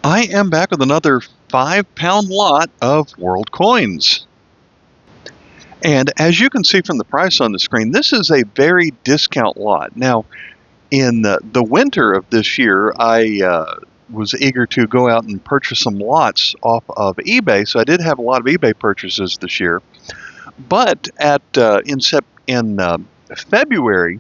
I am back with another 5 pound lot of world coins. And as you can see from the price on the screen, this is a very discount lot. Now, in the winter of this year, I was eager to go out and purchase some lots off of eBay, so I did have a lot of eBay purchases this year. But in February,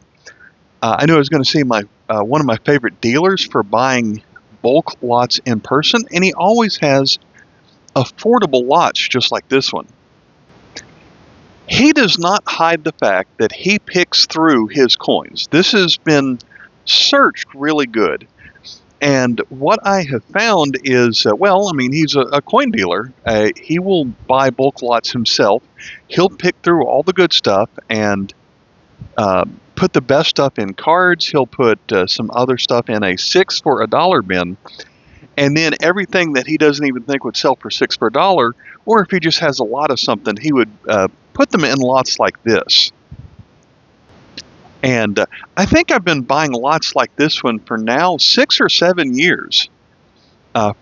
I knew I was going to see my one of my favorite dealers for buying bulk lots in person, and he always has affordable lots just like this one. He does not hide the fact that he picks through his coins. This has been searched really good. And what I have found is, he's a coin dealer. He will buy bulk lots himself. He'll pick through all the good stuff and put the best stuff in cards. He'll put some other stuff in a 6 for $1 bin. And then everything that he doesn't even think would sell for 6 for $1, or if he just has a lot of something, he would put them in lots like this. And I think I've been buying lots like this one for now 6 or 7 years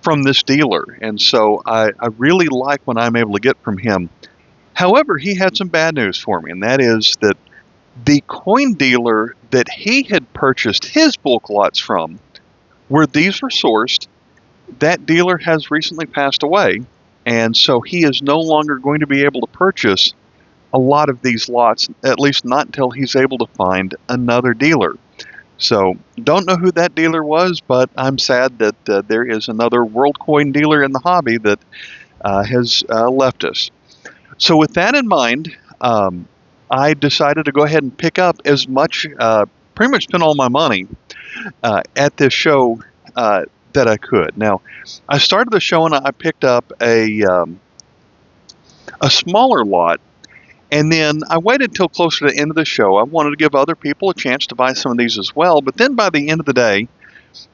from this dealer. And so I really like what I'm able to get from him. However, he had some bad news for me, and that is that the coin dealer that he had purchased his bulk lots from, where these were sourced, that dealer has recently passed away, and so he is no longer going to be able to purchase a lot of these lots, at least not until he's able to find another dealer. So, don't know who that dealer was, but I'm sad that there is another world coin dealer in the hobby that has left us. So with that in mind, I decided to go ahead and pick up as much, pretty much spend all my money at this show that I could. Now, I started the show and I picked up a smaller lot, and then I waited till closer to the end of the show. I wanted to give other people a chance to buy some of these as well, but then by the end of the day,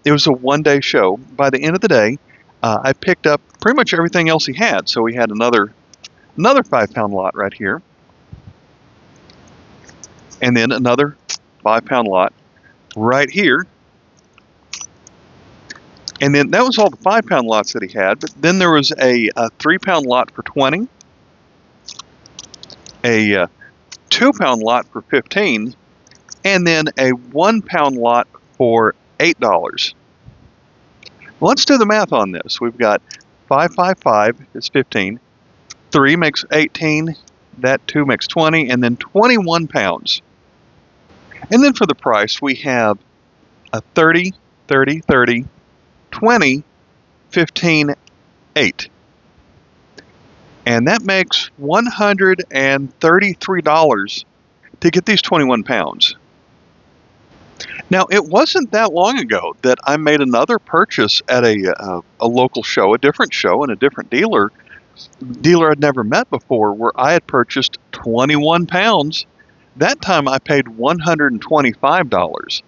it was a one-day show. By the end of the day, I picked up pretty much everything else he had. So he had another 5-pound lot right here, and then another 5-pound lot right here. And then that was all the 5-pound lots that he had. But then there was a 3-pound lot for 20, a 2-pound lot for 15, and then a 1-pound lot for $8. Well, let's do the math on this. We've got 5 is 15, 3 makes 18, that 2 makes 20, and then 21 pounds. And then for the price, we have a 30, 30, 30, 20, 15, 8. And that makes $133 to get these 21 pounds. Now, it wasn't that long ago that I made another purchase at a local show, a different show, and a different dealer I'd never met before, where I had purchased 21 pounds. That time I paid $125.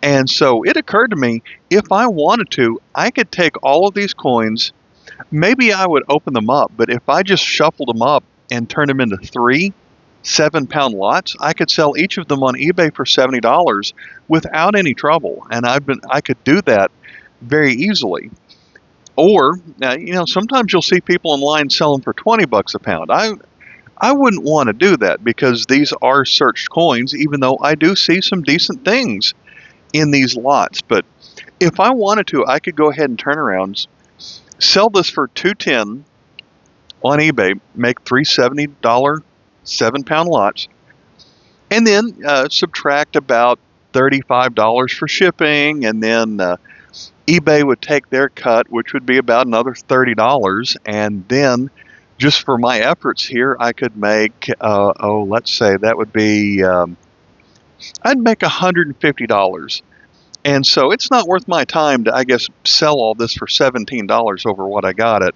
And so it occurred to me, if I wanted to, I could take all of these coins, maybe I would open them up, but if I just shuffled them up and turned them into 3 7-pound lots, I could sell each of them on eBay for $70 without any trouble. And I could do that very easily. Or, sometimes you'll see people online selling for $20 a pound. I wouldn't want to do that because these are searched coins, even though I do see some decent things in these lots. But if I wanted to, I could go ahead and turn around, sell this for $210 on eBay, make $370 7-pound lots, and then subtract about $35 for shipping, and then eBay would take their cut, which would be about another $30, and then just for my efforts here, I could make, let's say that would be, I'd make $150. And so it's not worth my time to, I guess, sell all this for $17 over what I got it.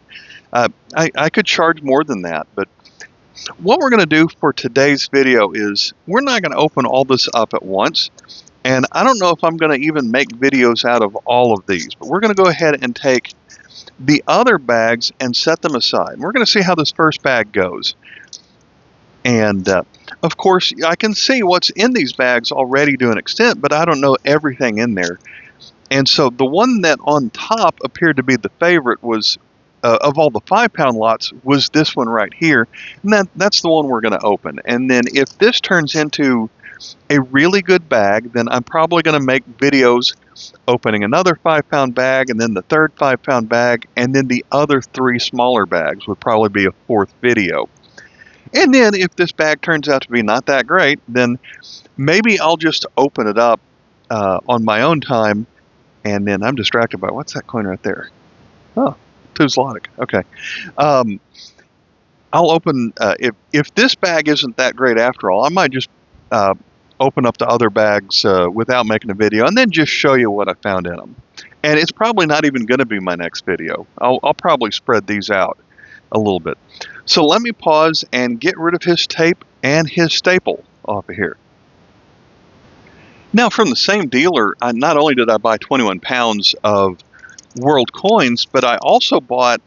I could charge more than that, but what we're going to do for today's video is we're not going to open all this up at once. And I don't know if I'm going to even make videos out of all of these, but we're going to go ahead and take the other bags and set them aside. We're going to see how this first bag goes. And of course, I can see what's in these bags already to an extent, but I don't know everything in there. And so the one that on top appeared to be the favorite was, of all the 5-pound lots, was this one right here. And that's the one we're going to open. And then if this turns into a really good bag, then I'm probably going to make videos opening another 5-pound bag, and then the third 5-pound bag, and then the other 3 smaller bags would probably be a 4th video. And then if this bag turns out to be not that great, then maybe I'll just open it up on my own time. And then I'm distracted by, what's that coin right there? Oh, Tuzlatic. Okay. I'll open, if this bag isn't that great after all, I might just open up the other bags without making a video, and then just show you what I found in them. And it's probably not even going to be my next video. I'll probably spread these out a little bit. So let me pause and get rid of his tape and his staple off of here. Now, from the same dealer, not only did I buy 21 pounds of world coins, but I also bought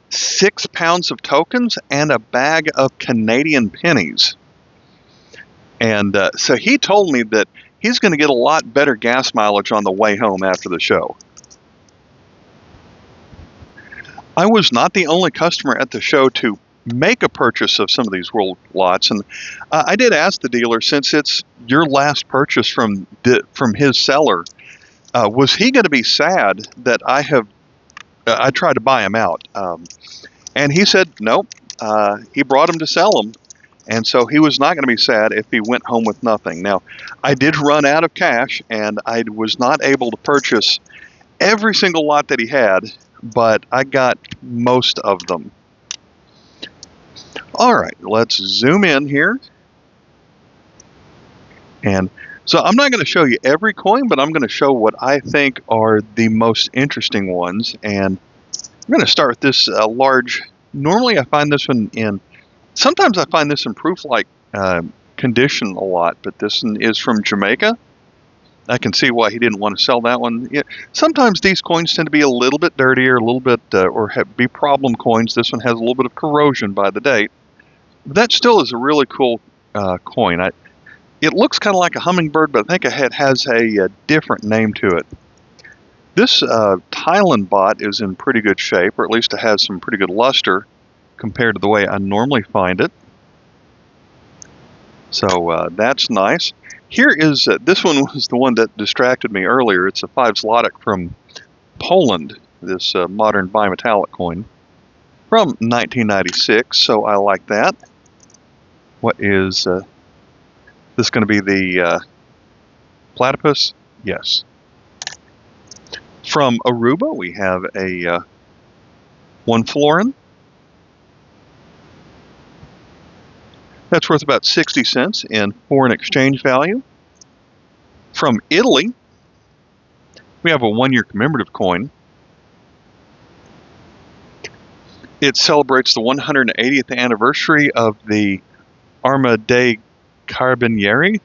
6 pounds of tokens and a bag of Canadian pennies. And so he told me that he's going to get a lot better gas mileage on the way home after the show. I was not the only customer at the show to make a purchase of some of these world lots, and I did ask the dealer, since it's your last purchase from his seller, was he going to be sad that I tried to buy him out? And he said nope. He brought them to sell them, and so he was not going to be sad if he went home with nothing. Now, I did run out of cash, and I was not able to purchase every single lot that he had, but I got most of them. All right, let's zoom in here. And so I'm not going to show you every coin, but I'm going to show what I think are the most interesting ones. And I'm going to start with this large. Normally I find this one sometimes I find this in proof-like condition a lot, but this one is from Jamaica. I can see why he didn't want to sell that one. Yeah, sometimes these coins tend to be a little bit dirtier, a little bit, or be problem coins. This one has a little bit of corrosion by the date. But that still is a really cool coin. It looks kind of like a hummingbird, but I think it has a different name to it. This Thailand bot is in pretty good shape, or at least it has some pretty good luster compared to the way I normally find it. So that's nice. Here is, this one was the one that distracted me earlier. It's a 5 zloty from Poland, this modern bimetallic coin from 1996, so I like that. What is this going to be, the platypus? Yes. From Aruba, we have a 1 florin. That's worth about 60 cents in foreign exchange value. From Italy, we have a 1-year commemorative coin. It celebrates the 180th anniversary of the Arma dei Carabinieri,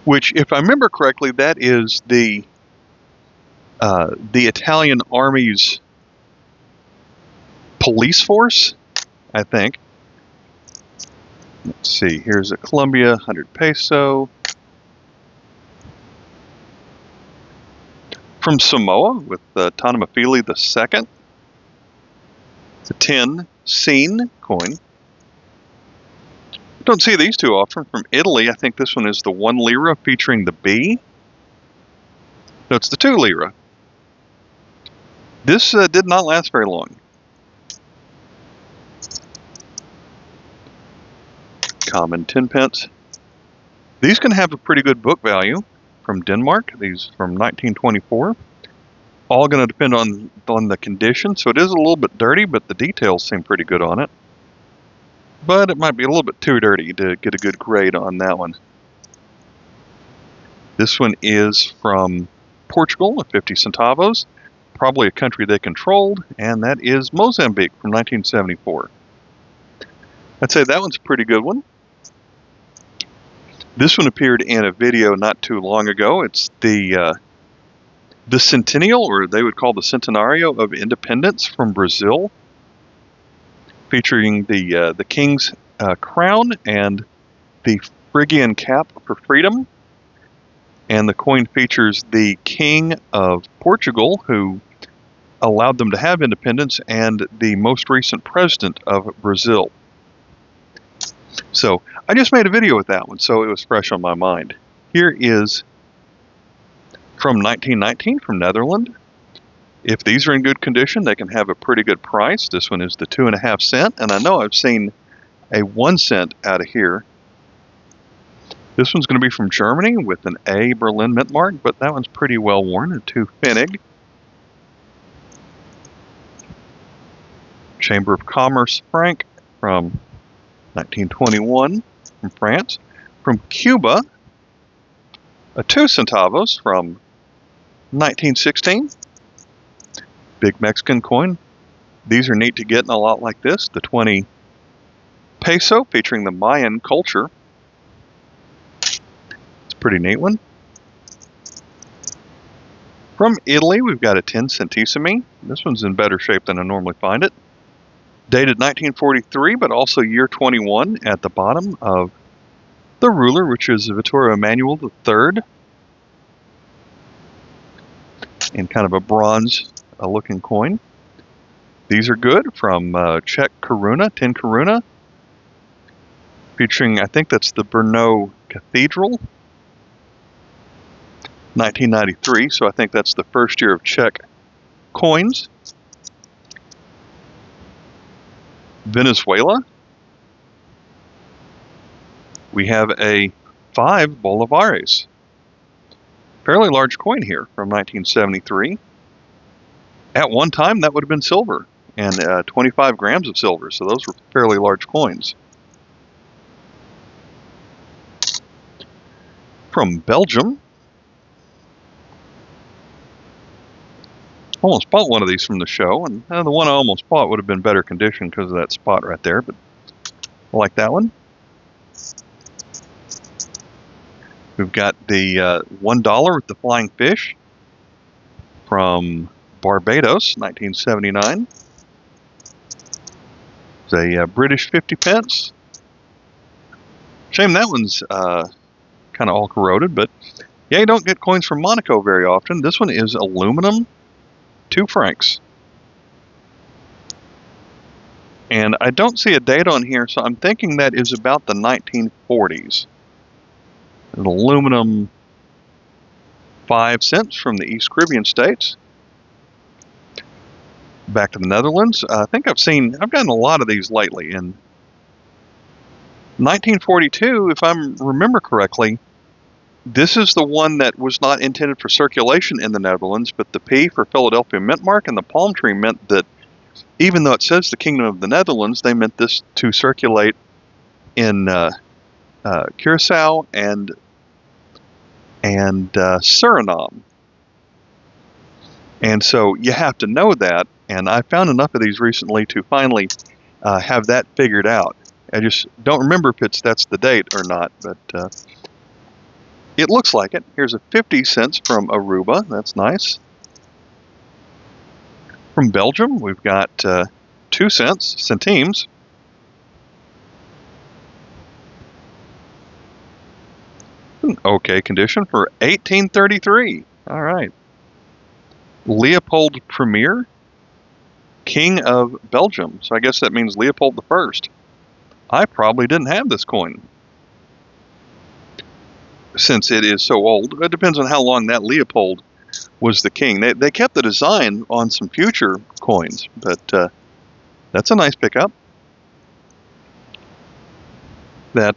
which, if I remember correctly, that is the Italian Army's police force, I think. Let's see, here's a Colombia 100 peso. From Samoa with Tanumafili II. It's a 10 scene coin. Don't see these too often. From Italy, I think this one is the 1 lira featuring the bee. No, it's the 2 lira. This did not last very long. Common 10 pence. These can have a pretty good book value. From Denmark, these from 1924. All going to depend on the condition, so it is a little bit dirty, but the details seem pretty good on it. But it might be a little bit too dirty to get a good grade on that one. This one is from Portugal, at 50 centavos, probably a country they controlled, and that is Mozambique from 1974. I'd say that one's a pretty good one. This one appeared in a video not too long ago. It's the Centennial, or they would call the Centenario of Independence from Brazil, featuring the king's crown and the Phrygian cap for freedom. And the coin features the King of Portugal, who allowed them to have independence, and the most recent president of Brazil. So I just made a video with that one, so it was fresh on my mind. Here is from 1919 from Netherlands. If these are in good condition, they can have a pretty good price. This one is the 2.5 cent, and I know I've seen a 1 cent out of here. This one's going to be from Germany with an A Berlin mint mark, but that one's pretty well worn, a 2 Pfennig. Chamber of Commerce franc from 1921 from France. From Cuba, a 2 centavos from 1916. Big Mexican coin. These are neat to get in a lot like this. The 20 peso featuring the Mayan culture. It's a pretty neat one. From Italy, we've got a 10 centesimi. This one's in better shape than I normally find it. Dated 1943, but also year 21 at the bottom of the ruler, which is Vittorio Emanuele III. In kind of a bronze looking coin. These are good from Czech koruna, 10 koruna. Featuring, I think that's the Brno Cathedral. 1993, so I think that's the first year of Czech coins. Venezuela. We have a 5 Bolivares. Fairly large coin here from 1973. At one time, that would have been silver, and 25 grams of silver, so those were fairly large coins. From Belgium. Almost bought one of these from the show, and the one I almost bought would have been better condition because of that spot right there, but I like that one. We've got the $1 with the flying fish from Barbados, 1979. It's a British 50 pence. Shame that one's kind of all corroded, but yeah, you don't get coins from Monaco very often. This one is aluminum, 2 francs. And I don't see a date on here, so I'm thinking that is about the 1940s. An aluminum 5 cents from the East Caribbean states. Back to the Netherlands. I think I've gotten a lot of these lately. In 1942, if I remember correctly, this is the one that was not intended for circulation in the Netherlands, but the P for Philadelphia mint mark and the palm tree meant that even though it says the Kingdom of the Netherlands, they meant this to circulate in Curacao and Suriname. And so you have to know that, and I found enough of these recently to finally have that figured out. I just don't remember if that's the date or not, but it looks like it. Here's a 50 cents from Aruba. That's nice. From Belgium, we've got 2 cents, centimes. Okay condition for 1833. All right. Leopold Premier, King of Belgium. So I guess that means Leopold I. I probably didn't have this coin, since it is so old. It depends on how long that Leopold was the king. They kept the design on some future coins, but that's a nice pickup. That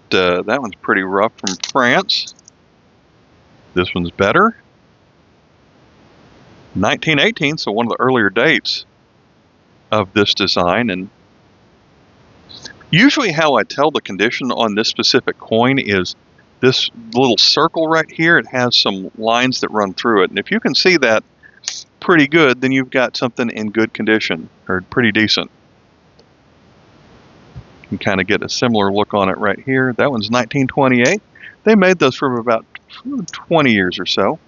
one's pretty rough from France. This one's better. 1918, so one of the earlier dates of this design. And usually how I tell the condition on this specific coin is this little circle right here. It has some lines that run through it, and if you can see that pretty good, then you've got something in good condition, or pretty decent. You can kind of get a similar look on it right here. That one's 1928. They made those for about 20 years or so.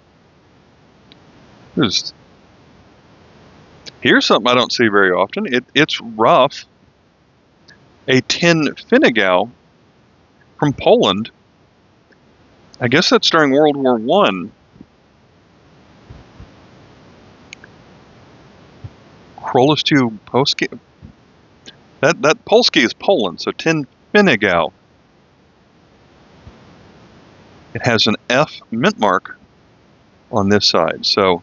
Here's something I don't see very often. It's rough. A 10 Finnegow from Poland, I guess that's during World War One. Królestwo Polskie. That Polski is Poland, so 10 Finnegow. It has an F mint mark on this side, so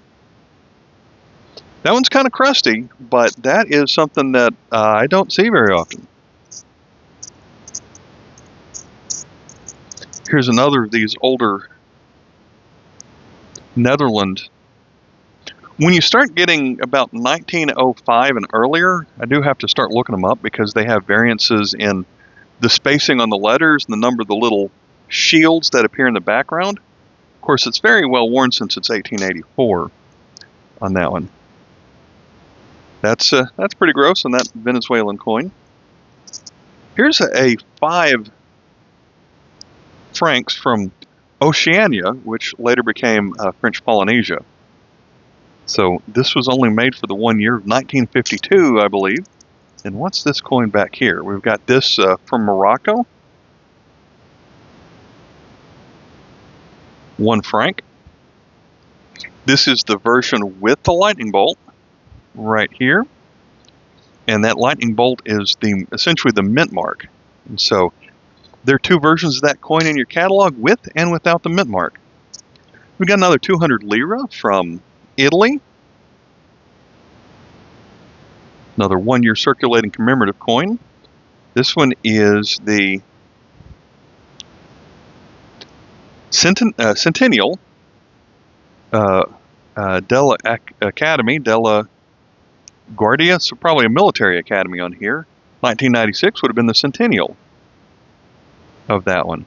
that one's kind of crusty, but that is something that I don't see very often. Here's another of these older Netherlands. When you start getting about 1905 and earlier, I do have to start looking them up because they have variances in the spacing on the letters and the number of the little shields that appear in the background. Of course, it's very well worn since it's 1884 on that one. That's pretty gross on that Venezuelan coin. Here's a 5 francs from Oceania, which later became French Polynesia. So this was only made for the 1 year of 1952, I believe. And what's this coin back here? We've got this from Morocco. 1 franc. This is the version with the lightning bolt right here. And that lightning bolt is essentially the mint mark. And so there are 2 versions of that coin in your catalog, with and without the mint mark. We've got another 200 lira from Italy. Another 1 year circulating commemorative coin. This one is the Centennial Della Academy, Della Guardia, so probably a military academy on here. 1996 would have been the centennial of that one.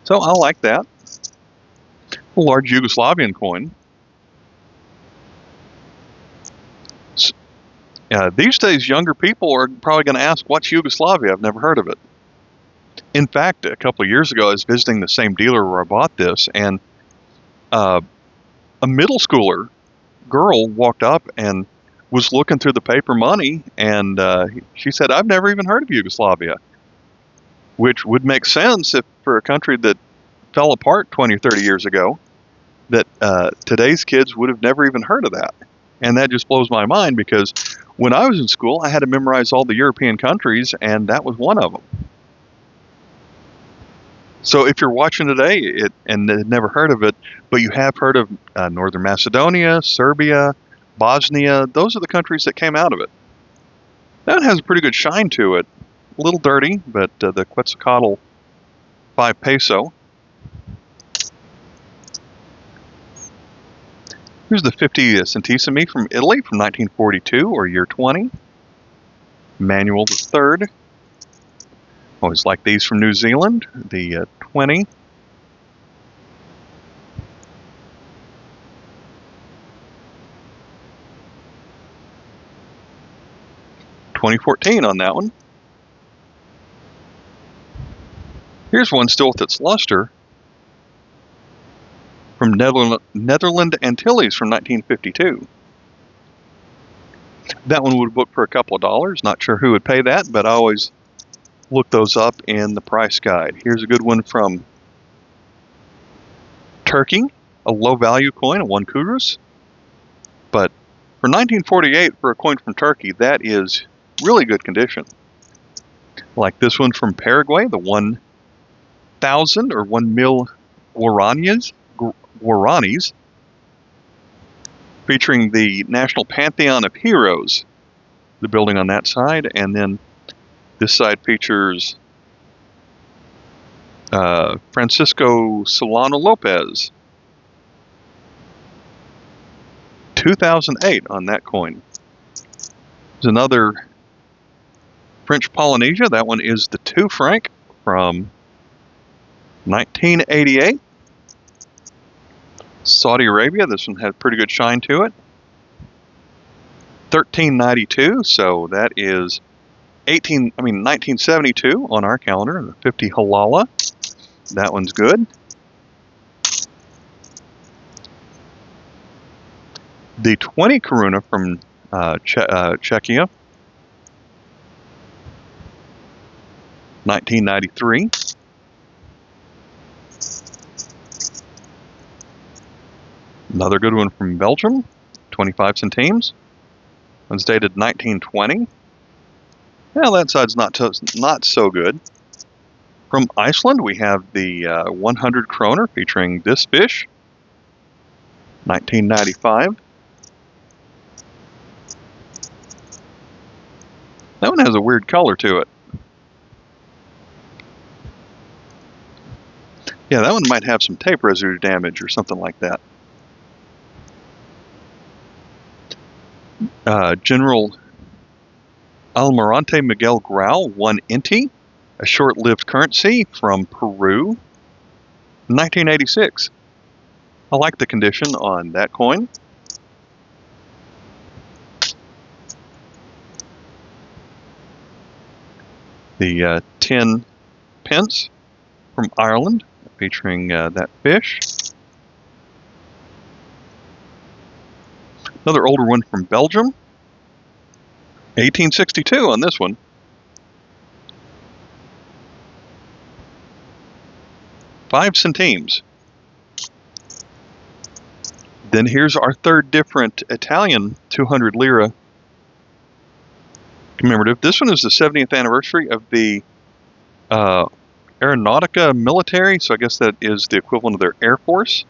So I like that. A large Yugoslavian coin. These days, younger people are probably going to ask, what's Yugoslavia? I've never heard of it. In fact, a couple of years ago, I was visiting the same dealer where I bought this, and a middle schooler girl walked up and was looking through the paper money, and she said, I've never even heard of Yugoslavia, which would make sense if for a country that fell apart 20 or 30 years ago, that today's kids would have never even heard of that. And that just blows my mind, because when I was in school, I had to memorize all the European countries, and that was one of them. So if you're watching today and had never heard of it, but you have heard of Northern Macedonia, Serbia, Bosnia, those are the countries that came out of it. That has a pretty good shine to it. A little dirty, but the Quetzalcoatl 5 peso. Here's the 50 centesimi from Italy from 1942, or year 20. Manuel III. Always like these from New Zealand, the 20. $2014 on that one. Here's one still with its luster from Netherland Antilles from 1952. That one would book for a couple of dollars. Not sure who would pay that, but I always look those up in the price guide. Here's a good one from Turkey, a low value coin, a 1 kuruş. But for 1948, for a coin from Turkey, that is really good condition. Like this one from Paraguay, the 1,000 or 1 mil guaranis, featuring the National Pantheon of Heroes, the building on that side, and then this side features Francisco Solano Lopez. 2008 on that coin. There's another French Polynesia. That one is the 2 franc from 1988. Saudi Arabia. This one has pretty good shine to it. 1392. So that is 1972 on our calendar. The 50 Halala. That one's good. The 20 Koruna from Czechia. 1993. Another good one from Belgium, 25 centimes. One's dated 1920. Well, that side's not so good. From Iceland, we have the 100 kroner featuring this fish, 1995. That one has a weird color to it. Yeah, that one might have some tape residue damage or something like that. General Almirante Miguel Grau, 1 inti, a short-lived currency from Peru, 1986. I like the condition on that coin. The 10 pence from Ireland, featuring that fish. Another older one from Belgium, 1862 on this one. $5 centimes. Then here's our third different Italian 200 lira commemorative. This one is the 70th anniversary of the Aeronautica Military, so I guess that is the equivalent of their Air Force.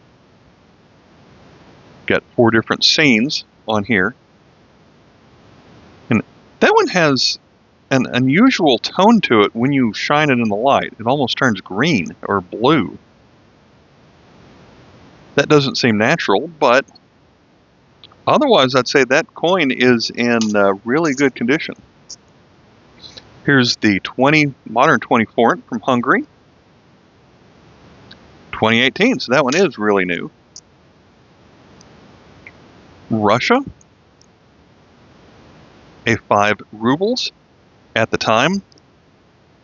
Got 4 different scenes on here. And that one has an unusual tone to it when you shine it in the light. It almost turns green or blue. That doesn't seem natural, but otherwise I'd say that coin is in really good condition. Here's the modern 20 forint from Hungary, 2018, so that one is really new. Russia, a 5 rubles at the time,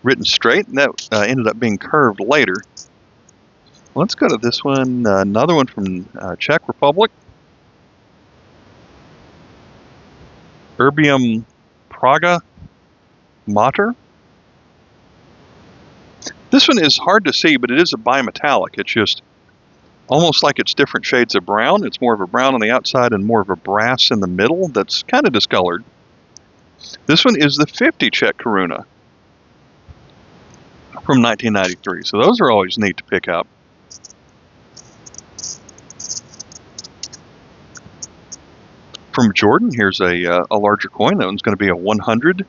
written straight, and that ended up being curved later. Let's go to this one, another one from Czech Republic. Erbium Praga Mater. This one is hard to see, but it is a bimetallic. It's just almost like it's different shades of brown. It's more of a brown on the outside and more of a brass in the middle that's kind of discolored. This one is the 50 Czech koruna from 1993. So those are always neat to pick up. From Jordan, here's a larger coin. That one's going to be a 100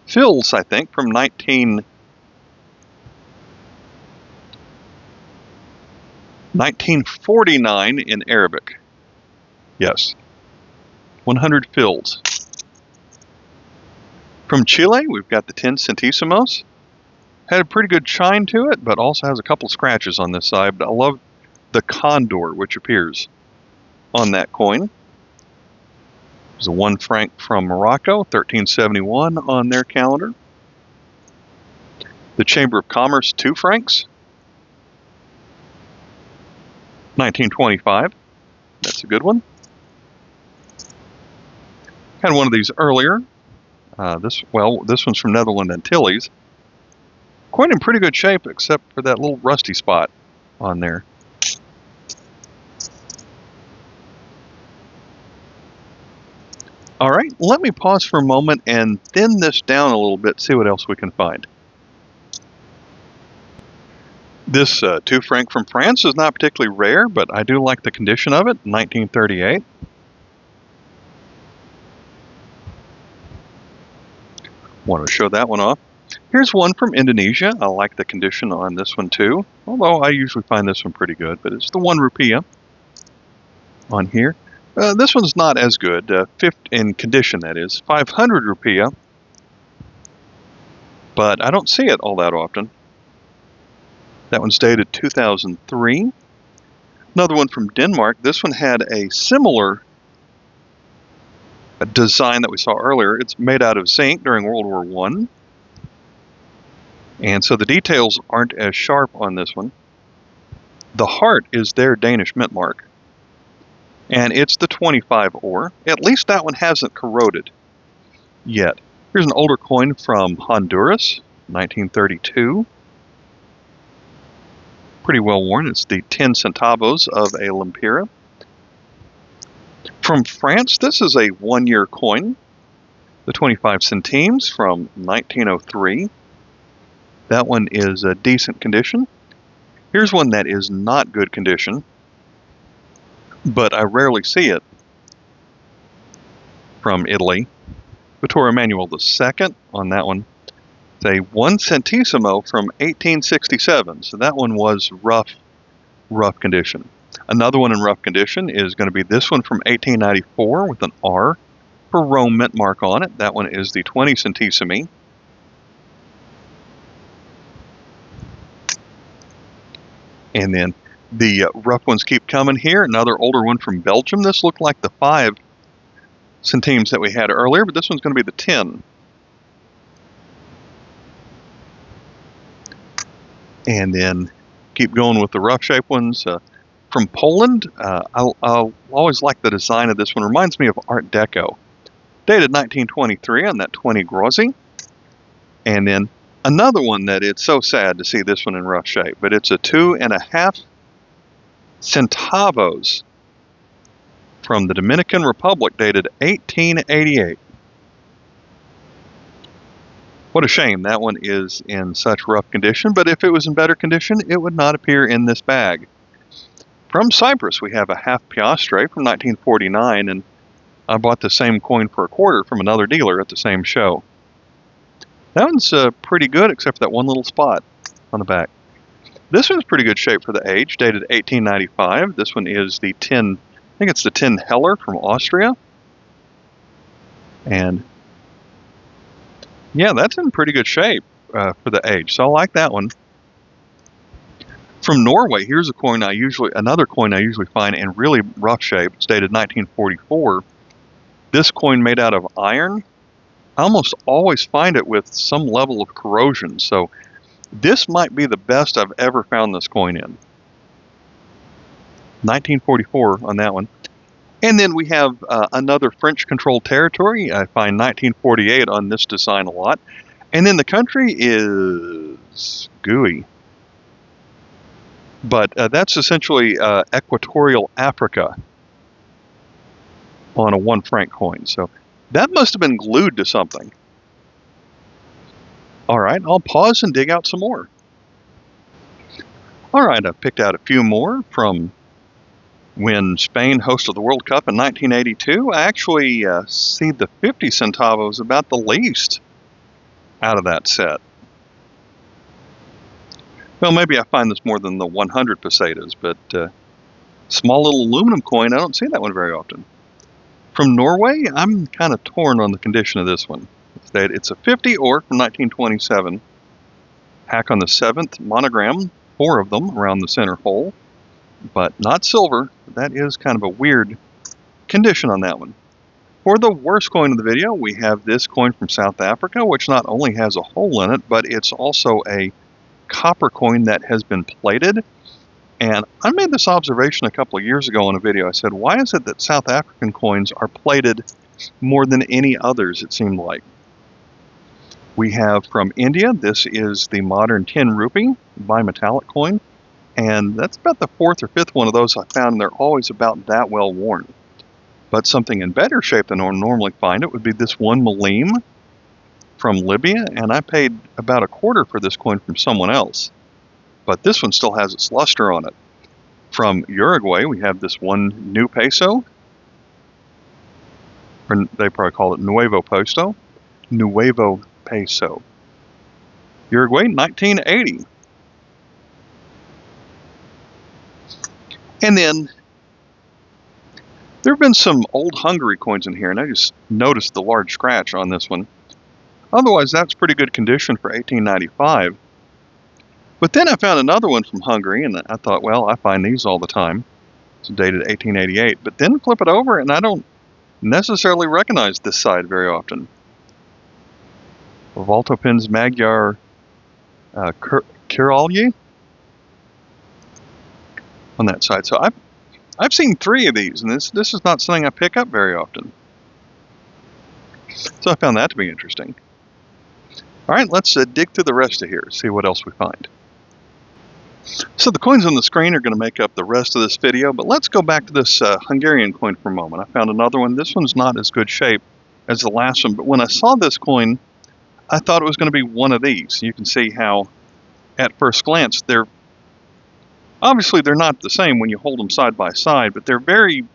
fils, I think, from 1949 in Arabic. Yes, 100 fils. From Chile, we've got the 10 centésimos. Had a pretty good shine to it, but also has a couple scratches on this side. But I love the condor which appears on that coin. There's a 1 franc from Morocco, 1371 on their calendar. The Chamber of Commerce, 2 francs, 1925. That's a good one. Had one of these earlier. This one's from Netherlands Antilles. Quite in pretty good shape, except for that little rusty spot on there. All right, let me pause for a moment and thin this down a little bit, see what else we can find. This 2 franc from France is not particularly rare, but I do like the condition of it, 1938. Want to show that one off. Here's one from Indonesia. I like the condition on this one too, although I usually find this one pretty good, but it's the 1 rupiah on here. This one's not as good, in condition that is, 500 rupiah, but I don't see it all that often. That one's dated 2003. Another one from Denmark. This one had a similar design that we saw earlier. It's made out of zinc during World War I. And so the details aren't as sharp on this one. The heart is their Danish mint mark. And it's the 25 ore. At least that one hasn't corroded yet. Here's an older coin from Honduras, 1932. Pretty well worn. It's the 10 centavos of a lempira. From France, this is a 1-year coin, the 25 centimes from 1903. That one is a decent condition. Here's one that is not good condition, but I rarely see it, from Italy. Vittorio Emanuele II on that one. It's a 1 centesimo from 1867, so that one was rough condition. Another one in rough condition is going to be this one from 1894 with an R for Rome mint mark on it. That one is the 20 centesimi. And then the rough ones keep coming here. Another older one from Belgium. This looked like the 5 centimes that we had earlier, but this one's going to be the 10. And then keep going with the rough shape ones. From Poland, I'll always like the design of this one. Reminds me of Art Deco. Dated 1923 on that 20 Grossi. And then another one that it's so sad to see this one in rough shape, but it's a 2.5 centavos from the Dominican Republic, dated 1888. What a shame that one is in such rough condition, but if it was in better condition, it would not appear in this bag. From Cyprus, we have a half piastre from 1949, and I bought the same coin for a quarter from another dealer at the same show. That one's pretty good, except for that one little spot on the back. This one's pretty good shape for the age, dated 1895. This one is the 10, I think it's the 10 Heller from Austria. And yeah, that's in pretty good shape for the age, so I like that one. From Norway, here's another coin I usually find in really rough shape. It's dated 1944. This coin made out of iron. I almost always find it with some level of corrosion, so this might be the best I've ever found this coin in. 1944 on that one. And then we have another French-controlled territory. I find 1948 on this design a lot. And then the country is GUI. But that's essentially Equatorial Africa on a 1 franc coin. So that must have been glued to something. All right, I'll pause and dig out some more. All right, I've picked out a few more from when Spain hosted the World Cup in 1982. I actually see the 50 centavos about the least out of that set. Well, maybe I find this more than the 100 pesetas, but small little aluminum coin, I don't see that one very often. From Norway, I'm kind of torn on the condition of this one. It's a 50 or from 1927. Hack on the 7th monogram, 4 of them around the center hole, but not silver. That is kind of a weird condition on that one. For the worst coin of the video, we have this coin from South Africa, which not only has a hole in it, but it's also a copper coin that has been plated. And I made this observation a couple of years ago in a video. I said, why is it that South African coins are plated more than any others, it seemed like? We have from India, this is the modern 10 rupee bimetallic coin. And that's about the 4th or 5th one of those I found, and they're always about that well worn. But something in better shape than I normally find it would be this 1 millim from Libya, and I paid about a quarter for this coin from someone else. But this one still has its luster on it. From Uruguay, we have this 1 new peso, or they probably call it Nuevo Peso. Nuevo Peso. Uruguay, 1980. And then there have been some old Hungary coins in here, and I just noticed the large scratch on this one. Otherwise, that's pretty good condition for 1895. But then I found another one from Hungary, and I thought, well, I find these all the time. It's dated 1888. But then flip it over, and I don't necessarily recognize this side very often. Valtopins Magyar Királyi on that side. So I've seen 3 of these, and this is not something I pick up very often. So I found that to be interesting. All right, let's dig through the rest of here, see what else we find. So the coins on the screen are going to make up the rest of this video, but let's go back to this Hungarian coin for a moment. I found another one. This one's not as good shape as the last one, but when I saw this coin, I thought it was going to be one of these. You can see how, at first glance, they're not the same when you hold them side by side, but they're very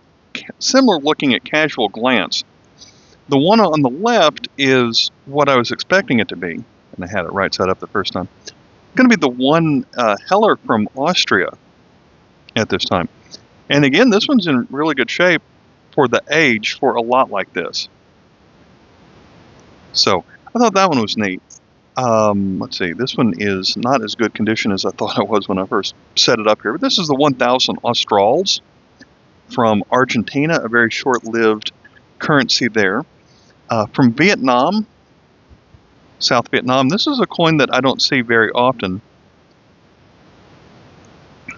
similar looking at casual glance. The one on the left is what I was expecting it to be, and I had it right side up the first time. Going to be the one Heller from Austria at this time. And again, this one's in really good shape for the age for a lot like this. So I thought that one was neat. Let's see, this one is not as good condition as I thought it was when I first set it up here. But this is the 1000 Australs from Argentina, a very short-lived currency there. From Vietnam, South Vietnam, this is a coin that I don't see very often.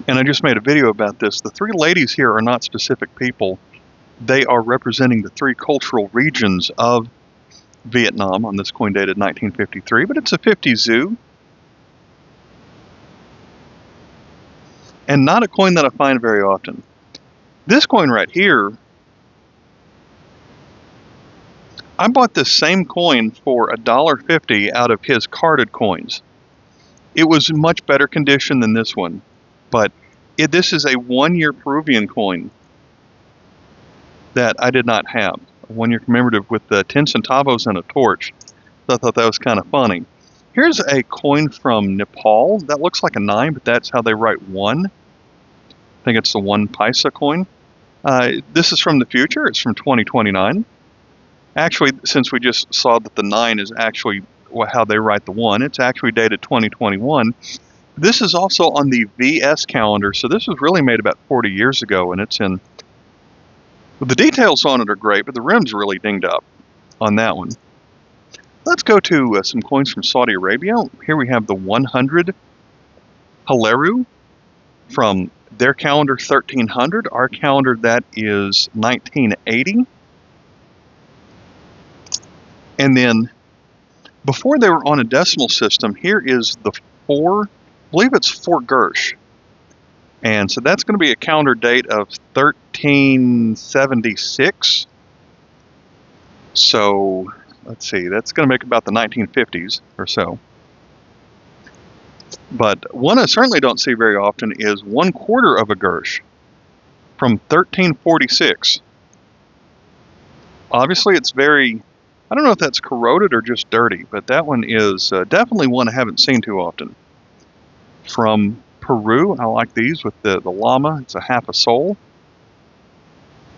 And I just made a video about this. The three ladies here are not specific people. They are representing the three cultural regions of Vietnam on this coin dated 1953, but it's a 50 ZU. And not a coin that I find very often. This coin right here, I bought this same coin for $1.50 out of his carded coins. It was in much better condition than this one, but this is a 1-year Peruvian coin that I did not have. A 1-year commemorative with the 10 centavos and a torch. So I thought that was kind of funny. Here's a coin from Nepal. That looks like a 9, but that's how they write 1. I think it's the 1 paisa coin. This is from the future. It's from 2029. Actually, since we just saw that the 9 is actually how they write the 1, it's actually dated 2021. This is also on the VS calendar, so this was really made about 40 years ago, and it's in... The details on it are great, but the rim's really dinged up on that one. Let's go to some coins from Saudi Arabia. Here we have the 100 Haleru from their calendar 1300. Our calendar, that is 1980. And then, before they were on a decimal system, here is the 4, I believe it's 4 Gersh. And so that's going to be a calendar date of 1376. So, let's see, that's going to make about the 1950s or so. But one I certainly don't see very often is 1/4 of a Gersh from 1346. Obviously, it's very... I don't know if that's corroded or just dirty, but that one is definitely one I haven't seen too often. From Peru, I like these with the llama. It's a half a sol.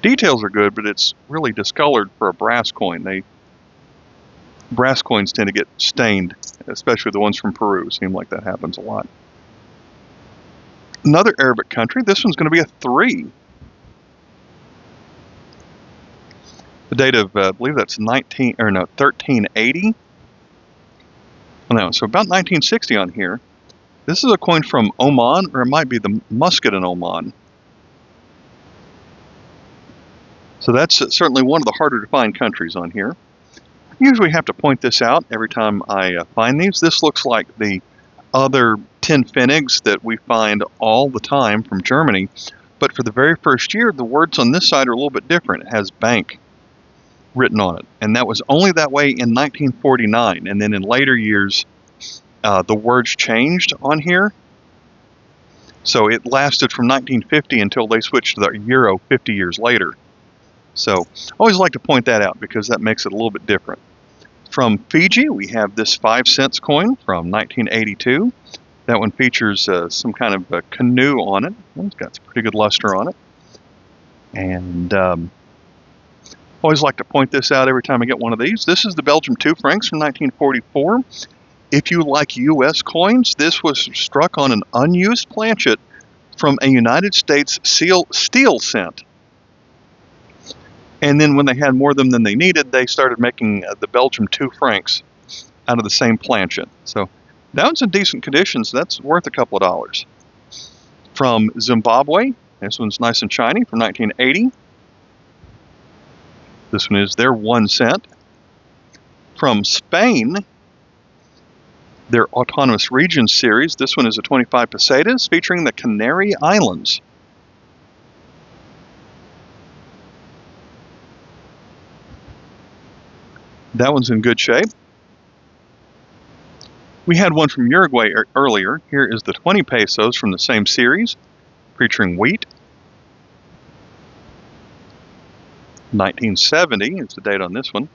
Details are good, but it's really discolored for a brass coin. Brass coins tend to get stained, especially the ones from Peru. It seems like that happens a lot. Another Arabic country. This one's going to be a 3. The date of, I believe that's 1380. No, so about 1960 on here. This is a coin from Oman, or it might be the Muscat in Oman. So that's certainly one of the harder to find countries on here. I usually have to point this out every time I find these. This looks like the other 10 Pfennigs that we find all the time from Germany. But for the very first year, the words on this side are a little bit different. It has bank written on it, and that was only that way in 1949, and then in later years the words changed on here, so it lasted from 1950 until they switched to the euro 50 years later. So I always like to point that out because that makes it a little bit different. From Fiji, we have this 5 cents coin from 1982. That one features some kind of a canoe on it. It's got some pretty good luster on it, and always like to point this out every time I get one of these. This is the Belgium 2 francs from 1944. If you like U.S. coins, this was struck on an unused planchet from a United States steel cent. And then when they had more of them than they needed, they started making the Belgium 2 francs out of the same planchet. So that one's in decent condition, so that's worth a couple of dollars. From Zimbabwe, this one's nice and shiny, from 1980. This one is their 1 cent. From Spain, their Autonomous Regions series. This one is a 25 pesetas featuring the Canary Islands. That one's in good shape. We had one from Uruguay earlier. Here is the 20 pesos from the same series, featuring wheat. 1970 is the date on this one.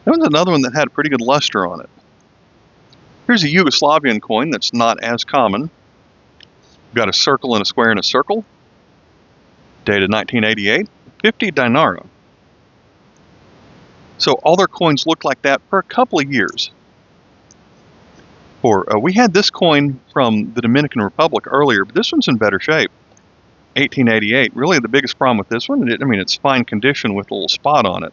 That was another one that had a pretty good luster on it. Here's a Yugoslavian coin that's not as common. We've got a circle and a square and a circle. Dated 1988, 50 dinara. So all their coins look like that for a couple of years. We had this coin from the Dominican Republic earlier, but this one's in better shape. 1888. Really the biggest problem with this one, it's fine condition with a little spot on it.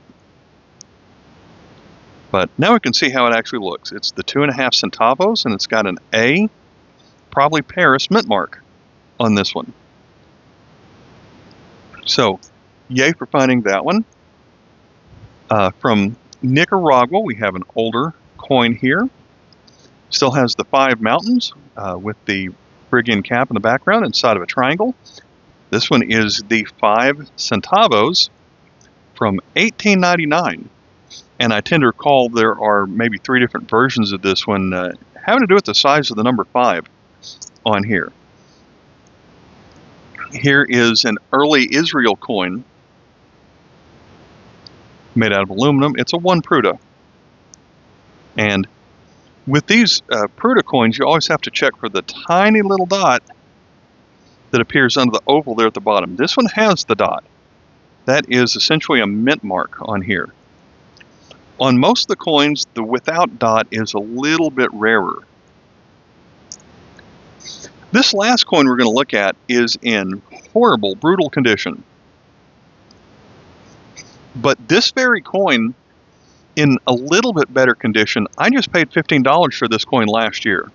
But now we can see how it actually looks. It's the 2.5 centavos, and it's got an A, probably Paris mint mark on this one. So, yay for finding that one. From Nicaragua, we have an older coin here. Still has the 5 mountains with the Phrygian cap in the background inside of a triangle. This one is the 5 centavos from 1899. And I tend to recall there are maybe 3 different versions of this one having to do with the size of the number 5 on here. Here is an early Israel coin made out of aluminum. It's a 1 pruta. And with these pruta coins, you always have to check for the tiny little dot that appears under the oval there at the bottom. This one has the dot. That is essentially a mint mark on here. On most of the coins, the without dot is a little bit rarer. This last coin we're going to look at is in horrible, brutal condition. But this very coin, in a little bit better condition, I just paid $15 for this coin last year.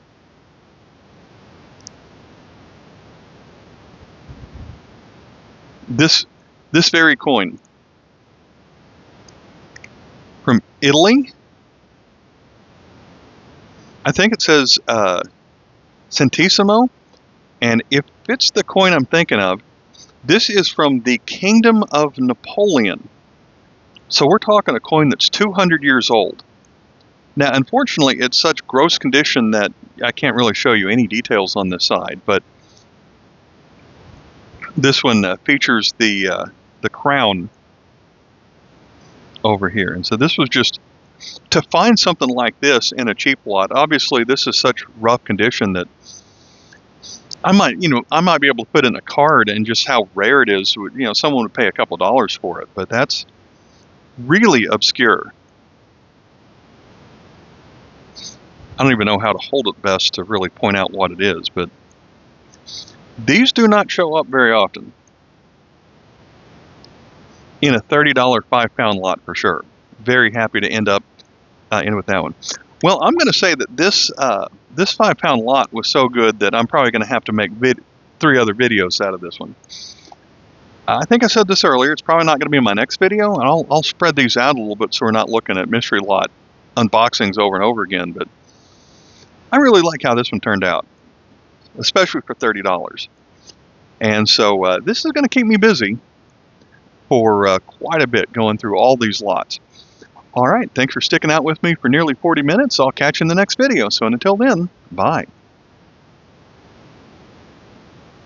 This very coin from Italy. I think it says Centesimo, and if it's the coin I'm thinking of, this is from the Kingdom of Napoleon. So we're talking a coin that's 200 years old. Now, unfortunately, it's such gross condition that I can't really show you any details on this side, but this one features the crown over here. And so this was just to find something like this in a cheap lot. Obviously, this is such rough condition that I might be able to put in a card and just how rare it is. Someone would pay a couple dollars for it, but that's really obscure. I don't even know how to hold it best to really point out what it is, but these do not show up very often in a $30 5-pound lot for sure. Very happy to end up in with that one. Well, I'm going to say that this 5-pound lot was so good that I'm probably going to have to make 3 other videos out of this one. I think I said this earlier, it's probably not going to be in my next video, and I'll spread these out a little bit so we're not looking at mystery lot unboxings over and over again, but I really like how this one turned out, especially for $30. And so this is going to keep me busy for quite a bit going through all these lots. All right, thanks for sticking out with me for nearly 40 minutes. I'll catch you in the next video. So until then, bye.